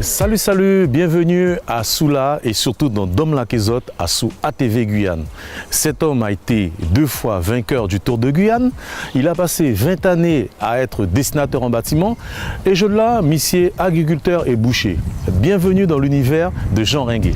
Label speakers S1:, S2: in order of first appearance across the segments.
S1: Salut, bienvenue à Soula et surtout dans Dom Lakezot à Sou ATV Guyane. Cet homme a été 2 fois vainqueur du Tour de Guyane. Il a passé 20 années à être dessinateur en bâtiment et je l'ai monsieur agriculteur et boucher. Bienvenue dans l'univers de Jean Ringuet.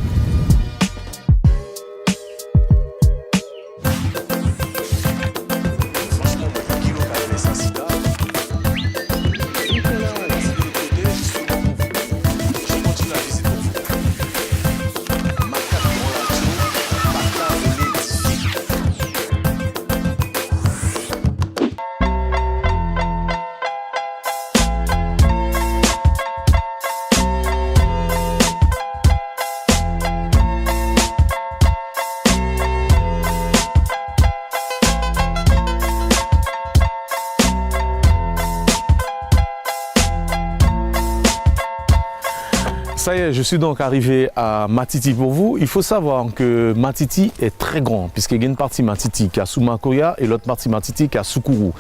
S1: Ça y est, je suis donc arrivé à Matiti pour vous. Il faut savoir que Matiti est très grand, puisqu'il y a une partie Matiti qui est à Soumakoya et l'autre partie Matiti qui est à Soukourou.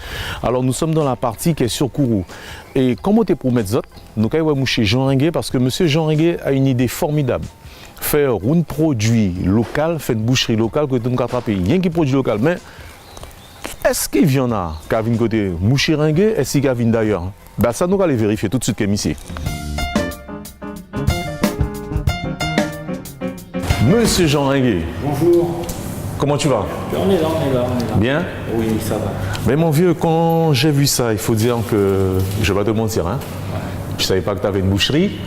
S1: Alors nous sommes dans la partie qui est sur Kourou. Et comment tu pour mettre Zot, nous avons mouché Jean Ringuet parce que monsieur Jean Ringuet a une idée formidable. Faire un produit local, faire une boucherie locale que nous attraper. Il y a qui produit local, mais est-ce qu'il y en a qui viennent côté mouché Ringuet, est-ce qu'il y a d'ailleurs? Ben, ça nous allons vérifier tout de suite comme ici. Monsieur Jean Ringuet.
S2: Bonjour.
S1: Comment tu vas?
S2: On est là.
S1: Bien?
S2: Oui, ça va.
S1: Mais mon vieux, quand j'ai vu ça, il faut dire que, je ne vais pas te mentir, hein, je ne savais pas que tu avais une boucherie.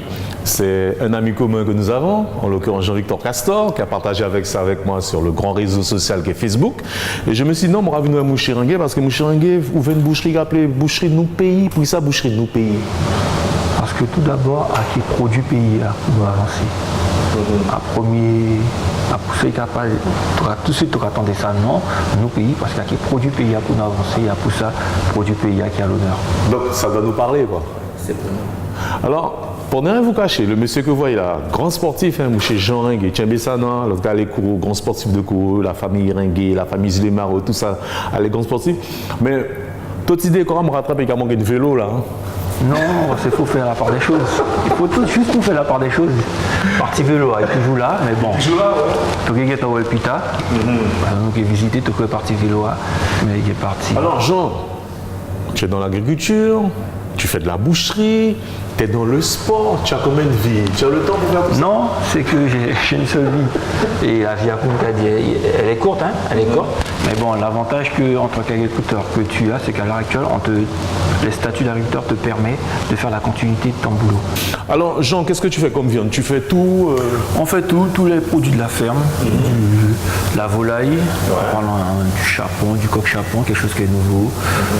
S1: C'est un ami commun que nous avons, en l'occurrence Jean-Victor Castor, qui a partagé avec moi sur le grand réseau social qui est Facebook. Et je me suis dit, non, on va venir à Mouché Ringuet parce que Mouché Ringuet ouvre une boucherie qui appelée Boucherie de nos pays. Pour ça, Boucherie de nos pays.
S2: Parce que tout d'abord, à qui produit pays, là, on doit avancer. À pousser capable, tout de suite tu attendais ça non, nos pays, parce qu'il y a qui produit pays pour nous avancer, il y a pour ça produit pays qui a l'honneur.
S1: Donc ça doit nous parler quoi.
S2: C'est pour nous.
S1: Alors, pour ne rien vous cacher, le monsieur que vous voyez là, grand sportif, hein, monsieur Jean Ringuet, Tchambessana, le gars les Kourou, grand sportif de Kourou, la famille Ringuet, la famille Zulemaro, tout ça, les grands sportifs. Mais toute idée quand même rattraper qu'il y a manqué de vélo là. Hein.
S2: Non, il faut faire la part des choses. Il faut tout juste nous faire la part des choses. Parti vélo, il est toujours là, mais bon.
S1: Toujours là, ouais.
S2: Tu as été au Pita, donc il a visité, tu es parti vélo, mais il est parti.
S1: Alors Jean, tu es dans l'agriculture, tu fais de la boucherie, tu es dans le sport, tu as combien de vie? Tu as le temps pour faire tout ça?
S2: Non, c'est que j'ai une seule vie. Et la vie à dit, elle est courte, hein, elle est courte. Mais bon, l'avantage en tant qu'agriculteur que tu as, c'est qu'à l'heure actuelle, les statuts d'agriculteur te permettent de faire la continuité de ton boulot.
S1: Alors Jean, qu'est-ce que tu fais comme viande? Tu fais tout
S2: On fait tout, tous les produits de la ferme, la volaille, du chapon, du coq-chapon, quelque chose qui est nouveau,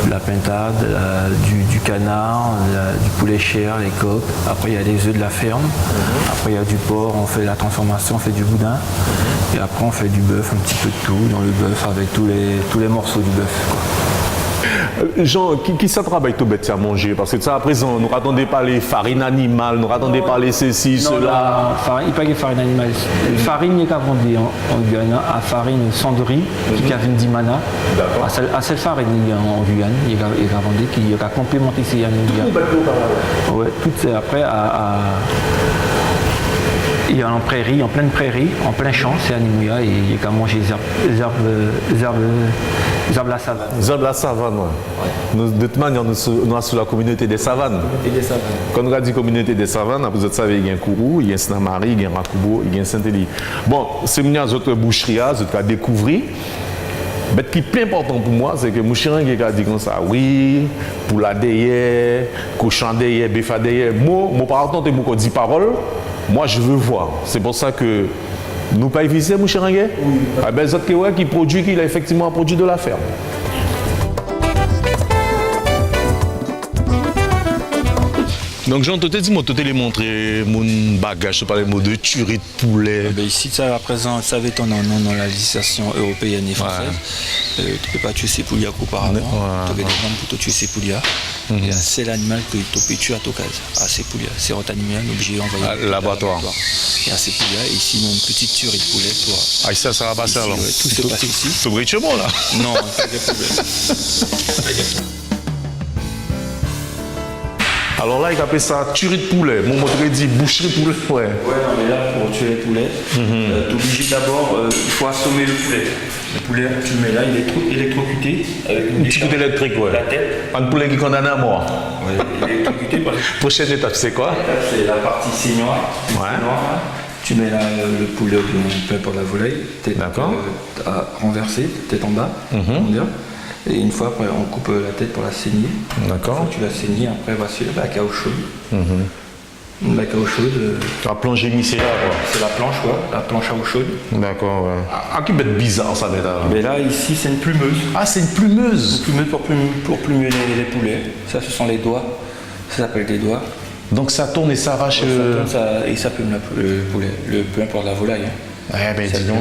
S2: de la pintade, du canard, du poulet chair, les coques. Après, il y a les œufs de la ferme. Après, il y a du porc, on fait la transformation, on fait du boudin. Et après, on fait du bœuf, un petit peu de tout dans le bœuf avec tous les morceaux du bœuf.
S1: Jean, qui ça travaille tout bête à manger? Parce que ça, à présent, nous n'attendons pas les farines animales, nous n'attendons pas les ceci, cela.
S2: Il n'y a pas de farine animale. La farine n'est qu'à vendre en Guyane, à farine sanderie, qui a une dimana. À cette farine en Guyane, il y a qu'à vendre, qui a complémenté ces yann. Oui, tout c'est après il y a en prairie, en pleine prairie, en plein champ, c'est Animouya, et il y a qu'à manger les herbes de la savane.
S1: Les herbes de la savane, oui. Ouais. De toute manière, nous sommes sur la communauté des savanes. Quand nous dit communauté des savanes, vous savez, il y a un Kourou, il y a un Snamari, il y a un Rakoubo, il y a un Saint-Élie. Bon, c'est une autre boucherie, c'est à découvrir. Mais ce qui est plus important pour moi, c'est que Mouché Ringuet a dit comme ça, oui, pour la derrière, cochon derrière, bœuf derrière. Moi, par contre, moi, 10 paroles. Moi, je veux voir. C'est pour ça que nous pas visiter Mouché Ringuet. Oui. Ah ben, qui produit, qu'il a effectivement un produit de la ferme. Donc Jean, tu t'es montré mon bagage, je parlais de tuerie de poulet.
S2: Ici, à présent, ça va être ton nom dans la législation européenne et française. Tu ne peux pas tuer ces poulias qu'auparavant. Tu as des normes pour tuer ces poulias. C'est l'animal que tu peux tuer à ton cas. À ces poulias. C'est un animal obligé d'envoyer
S1: au laboratoire.
S2: Et à ces poulias, et sinon une petite tuerie de poulet. Toi.
S1: Ah, ça va passer alors.
S2: Tout se passe ici.
S1: Tu es chez moi là?
S2: Non, pas de problème.
S1: Alors là, il appelle ça tuerie de poulet. Mon mot dit boucherie de poulet. Ouais.
S2: Ouais, non, mais là, pour tuer les poulets, tu es obligé d'abord, il faut assommer le poulet. Le poulet, tu le mets là, il est électrocuté avec une
S1: petit coup d'électrique, ouais.
S2: La tête.
S1: Un poulet qui condamne à mort.
S2: Ouais, il est électrocuté.
S1: Prochaine étape, c'est quoi?
S2: C'est la partie saignant.
S1: Ouais.
S2: Tu mets là, le poulet peu pour la volaille, tête renversée, tête en bas, on dirait. Et une fois après, on coupe la tête pour la saigner.
S1: D'accord.
S2: Tu la saignes, après, va sur la cacao chaude. La cacao chaude.
S1: La planche émissée là, quoi.
S2: C'est la planche, ouais, la planche à eau chaude.
S1: D'accord, ouais. Ah, qui bête bizarre, ça, bête.
S2: Mais là, ici, c'est une plumeuse.
S1: Ah, c'est une plumeuse.
S2: Une plumeuse pour plumer les poulets. Ça, ce sont les doigts. Ça s'appelle des doigts.
S1: Donc ça tourne et ça arrache.
S2: Et ça plume le poulet, peu importe la volaille.
S1: Ouais, ben dis donc.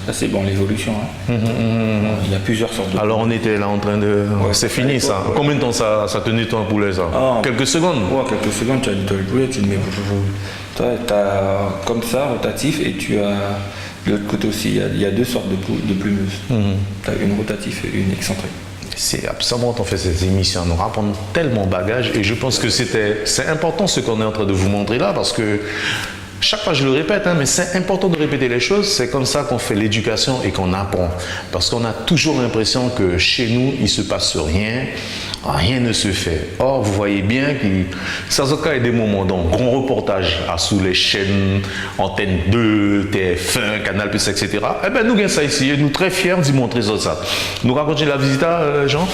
S2: Ça, c'est bon, l'évolution. Il y a plusieurs sortes de.
S1: Alors on était là en train de.
S2: Ouais,
S1: c'est fini ça. Combien de temps ça tenait ton poulet ça? Quelques secondes?
S2: Ouais, quelques secondes, tu as nettoyé le poulet, tu le mets. Tu as comme ça, rotatif, et tu as. De l'autre côté aussi, il y a deux sortes de plumeuses. Tu as une rotative et une excentrique.
S1: C'est absolument, on fait ces émissions, on apprend tellement de bagages et je pense que c'est important ce qu'on est en train de vous montrer là parce que chaque fois je le répète, mais c'est important de répéter les choses, c'est comme ça qu'on fait l'éducation et qu'on apprend. Parce qu'on a toujours l'impression que chez nous, il ne se passe rien, rien ne se fait. Or, vous voyez bien que ça a des moments dans grands reportages sous les chaînes, Antenne 2, TF1, Canal+, etc. Eh bien, nous avons ça ici et nous très fiers d'y montrer ça. Nous racontons la visite, Jean?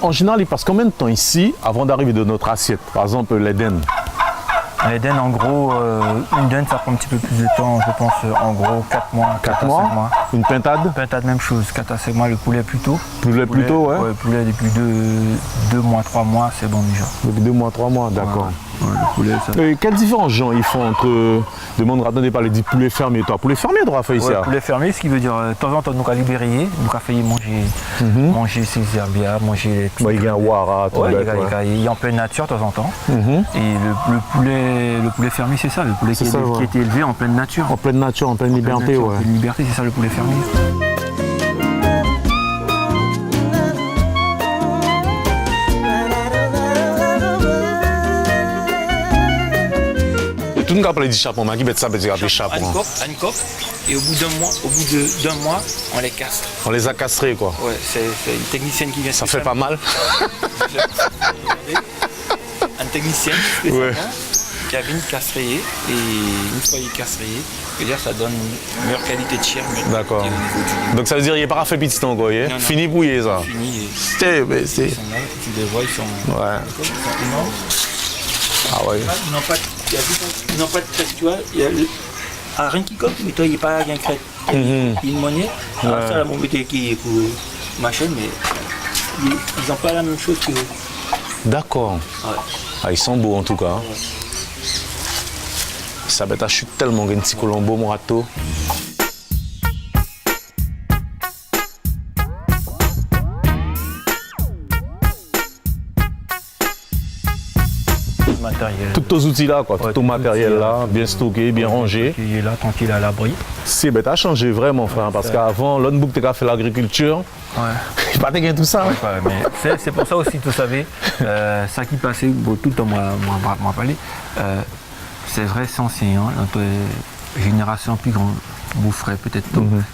S1: En général, il passe combien de temps ici avant d'arriver de notre assiette? Par exemple, l'Éden.
S2: L'Éden, en gros, une dinde, ça prend un petit peu plus de temps, je pense, en gros 4 mois.
S1: 4 mois. Une pintade?
S2: Pintade, même chose, 4 à 5 mois, le poulet plus tôt.
S1: Poulet plus tôt, ouais.
S2: Ouais, le poulet depuis 2 mois, 3 mois, c'est bon déjà.
S1: Depuis 2 mois, 3 mois, d'accord.
S2: Ouais, le poulet, ça.
S1: Et quelle différence, Jean, ils font entre. Demande ratonné par les dit poulet fermier, toi. Poulet fermier, tu as fait ici?
S2: Poulet fermier, ce qui veut dire, de temps en temps, nous avons libéré, nous avons fait manger ses herbières, manger les.
S1: Il y a un wara, tout
S2: il est en pleine nature de temps en temps. Et le poulet fermier, c'est ça, le poulet qui a été élevé en pleine nature.
S1: En pleine nature, en pleine liberté, ouais.
S2: En pleine liberté, c'est ça le poulet fermier.
S1: Tout le monde a dit chaperon, mais qui met ça, c'est appelé chaperon.
S2: Une coque, et au bout d'un mois, on les castre.
S1: On les a castrés, quoi.
S2: Ouais, c'est une technicienne qui vient.
S1: Ça fait pas mal.
S2: Un technicien qui a venu castrer, et une fois il est castré, ça donne une meilleure qualité de chair.
S1: D'accord. Donc ça veut dire qu'il n'est pas fait petit temps, quoi. Fini bouillé, ça.
S2: Fini.
S1: C'est.
S2: Ils sont là, tu les vois, ils sont.
S1: Ouais. Ah ouais.
S2: Ils n'ont pas de crête, tu vois. Il y a rien qui coque, mais toi, il n'y a pas rien de crête. Il y a une monnaie. Alors ça, la monnaie qui est pour machin, mais ils n'ont pas la même chose que nous.
S1: D'accord.
S2: Ouais.
S1: Ah, ils sont beaux en tout cas. Ouais. Ça va être chute tellement, un petit colombo, mon râteau. Tous tes outils là, quoi, tout ton matériel là, bien stocké, bien rangé.
S2: Il est là, tranquille à l'abri.
S1: C'est bête, ça a changé vraiment, frère, parce qu'avant, l'autre bouc, tu as fait l'agriculture.
S2: Ouais.
S1: Il pas tout ça.
S2: Ouais, mais c'est pour ça aussi, vous savez, ça qui passait, bon, tout le temps, moi parlé, c'est vrai, c'est ancien, hein, notre génération plus grande, vous ferez peut-être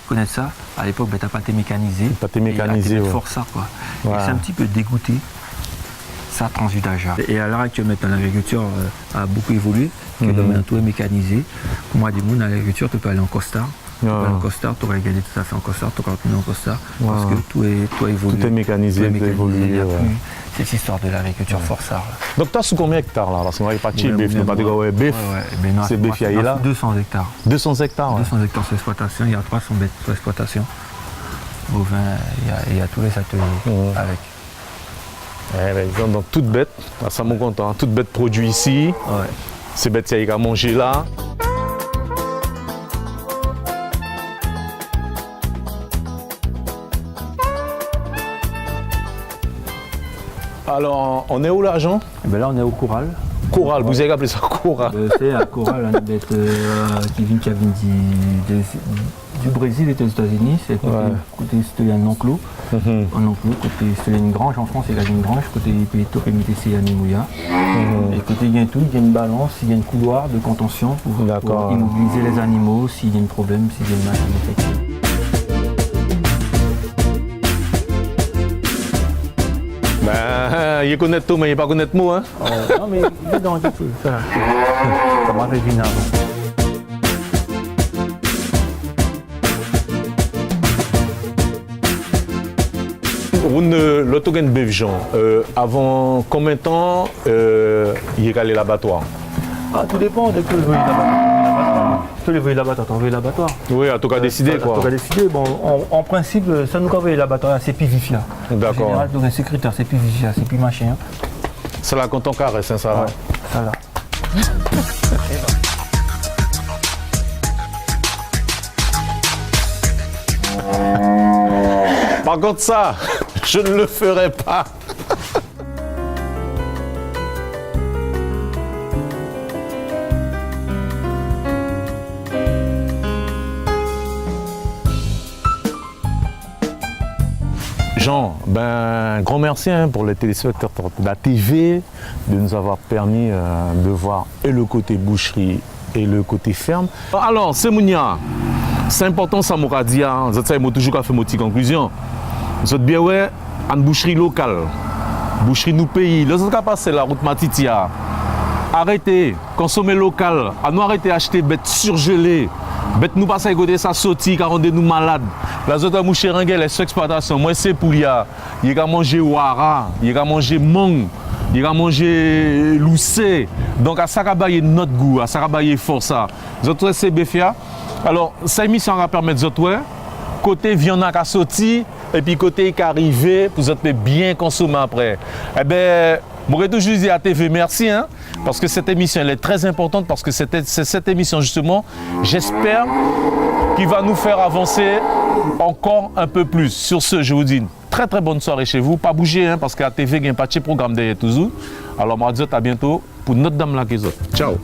S2: connaître ça. À l'époque, tu n'as pas été mécanisé.
S1: Pas été mécanisé,
S2: ouais. Fort ça, quoi. Ouais. C'est un petit peu dégoûté. Ça transudage. Et à l'heure actuelle, l'agriculture a beaucoup évolué. Tout est mécanisé. Pour moi, du monde, dans l'agriculture, tu peux aller en costard. Tu peux aller en costard, tu aurais gagné tout à fait en costard, tu aurais continué en costard. Parce que tout est évolué.
S1: Tout est mécanisé, tout est évolué.
S2: Il n'y a plus cette histoire de l'agriculture forçard.
S1: Donc, tu as sous combien d'hectares là? Parce qu'on va pas de bœuf, nous pas de bœuf. C'est bœuf, il y a là
S2: 200 hectares.
S1: 200 hectares
S2: 200 hectares sur l'exploitation, il y a 300 bêtes sur l'exploitation. Bovins, il y a tous les ateliers avec.
S1: Donc toute bête, ça mon content, toute bête produit ici, ces bêtes il y a à manger là. Alors on est où là, Jean?
S2: Là on est au corral.
S1: Corral, vous avez appelé ça corral?
S2: C'est un corral, une bête qui vient du du Brésil et des États-Unis, c'est côté c'était un enclos. Un enclos, côté c'était une grange en France, il y a une grange, côté Péto, PMTC, Animouya. Et côté il y a tout, il y a une balance, il y a un couloir de contention pour immobiliser les animaux s'il y a un problème, s'il y a une maladie.
S1: Ben, il connaît tout, mais il ne pas connaître mot, hein?
S2: Non, mais il est dans un peu. Ça m'avait vu avant.
S1: L'autogen Bevjan, avant combien de temps il est allé à l'abattoir?
S2: Tout dépend de que vous voyez l'abattoir. Vous voyez l'abattoir.
S1: Oui, en tout cas décidé quoi.
S2: En tout cas décidé. Bon, en principe, ça nous voyez l'abattoir, c'est plus vif là.
S1: D'accord.
S2: En général, donc un secrétaire, c'est plus vif là, c'est plus machin.
S1: C'est là quand on caresse, hein, ça va.
S2: Ouais, ça là.
S1: Par contre ça, je ne le ferai pas. Jean, ben, grand merci pour les téléspectateurs de la TV de nous avoir permis de voir et le côté boucherie et le côté ferme. Alors, c'est Mounia, c'est important ça m'a dit, vous avez toujours fait une petite conclusion. Vous êtes bien ouais, une boucherie locale, boucherie nous pays. Là, vous avez passé la route Matitia. Arrêtez, consommer local, à nous arrêter d'acheter bêtes surgelées. Bête nous passer à côté ça sorti car on est nous malades. La zone de moucher ringel est sous exploitation. Moi c'est pour il a manger wara, il a manger mang, il a manger loussé. Donc à ça cabaye notre goût, à ça cabaye force ça. Zotwe c'est béfia. Alors ça émission va permettre zotwe côté viande à sorti et puis côté qui arrivé pour zotwe bien consommer après. Eh ben moi toujours dit à TV merci hein. Parce que cette émission elle est très importante parce que c'est cette émission justement, j'espère, qui va nous faire avancer encore un peu plus. Sur ce, je vous dis une très très bonne soirée chez vous. Pas bouger hein, parce qu'à TV il y a un petit programme derrière toujours. Alors moi je dis à bientôt pour notre dame là qui est. Ciao.